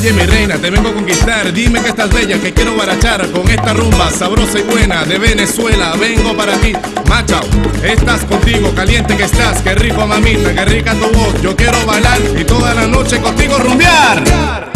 Oye mi reina, te vengo a conquistar. Dime que estás bella, que quiero barachar con esta rumba sabrosa y buena de Venezuela. Vengo para ti, macho. Estás contigo, caliente que estás. Qué rico mamita, qué rica tu voz. Yo quiero bailar y toda la noche contigo rumbear.